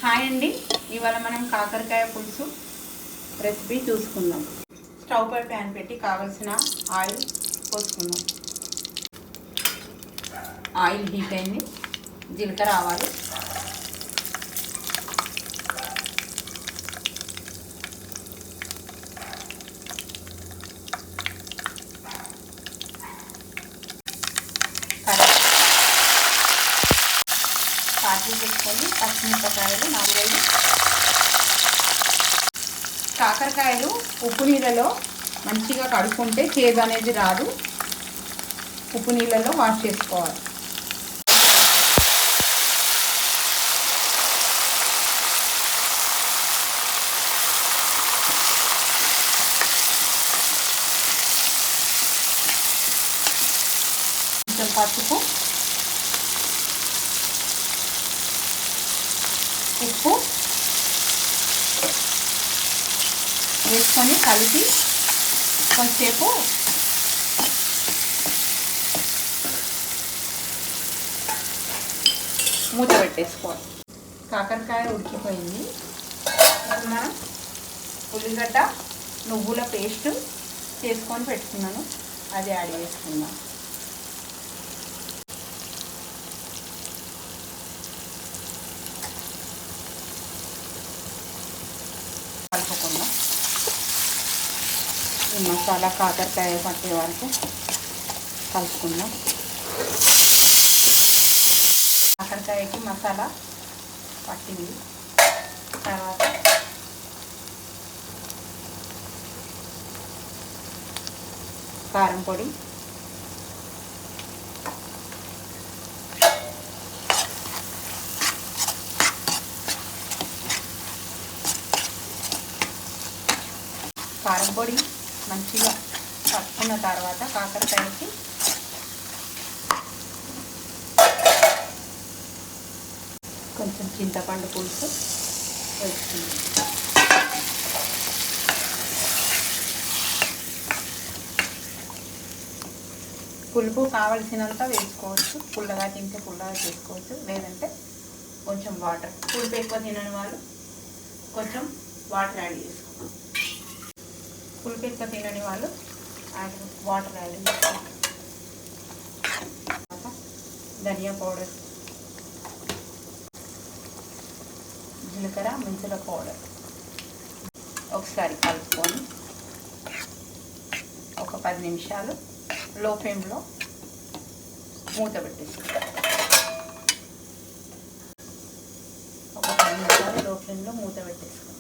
Hi అండి, ఇవాళ మనం కాకరకాయ పులుసు రెసిపీ చూసుకుందాం. స్టవ్ పై ప్యాన్ పెట్టి కావలసిన ఆయిల్ పోసుకుందాం. ఆయిల్ హీట్ అయింది. జీలకర్ర ఆవాలు, కాట్లు పెట్టుకొని పచ్చిమిరపకాయలు 4-5. కాకరకాయలు ఉప్పు నీళ్ళలో మంచిగా కడుక్కుంటే చేదు అనేది రాదు. ఉప్పు నీళ్ళలో వాష్ చేసుకోవాలి. కొంచెం పసుపు, ఉప్పు వేసుకొని కలిపి కొంచెంసేపు మూత పెట్టేసుకోవాలి. కాకరకాయ ఉడికిపోయింది. ఇప్పుడు మనం ఉల్లిగడ్డ నువ్వుల పేస్ట్ చేసుకొని పెట్టుకున్నాను, అది యాడ్ చేసుకుందాం. కలుపుకుందాం. ఈ మసాలా కాకరకాయ పట్టే వరకు కలుపుకుందాం. కాకరకాయకి మసాలా పట్టింది. తర్వాత కారం పొడి, కారం పొడి మంచిగా కలుపుకున్న తర్వాత కాకరకాయకి కొంచెం చింతపండు పులుసు వేసుకుందాం. పులుపు కావలసినంత వేసుకోవచ్చు. పుల్లగా తింటే పుల్లగా చేసుకోవచ్చు, లేదంటే కొంచెం వాటర్. పులుపు ఎక్కువ తినని వాళ్ళు కొంచెం వాటర్ యాడ్ చేసుకోవాలి. పులుపు ఎక్కువ తినని వాళ్ళు వాటర్ యాడ్ చేసుకోవాలి. ధనియా పౌడర్, జీలకర్ర మెంతుల పౌడర్ ఒకసారి కలుపుకొని ఒక 10 నిమిషాలు లో ఫ్లేమ్లో మూత పెట్టేసుకోవాలి. ఒక 10 నిమిషాలు లో ఫ్లేమ్లో మూత పెట్టేసుకోవాలి.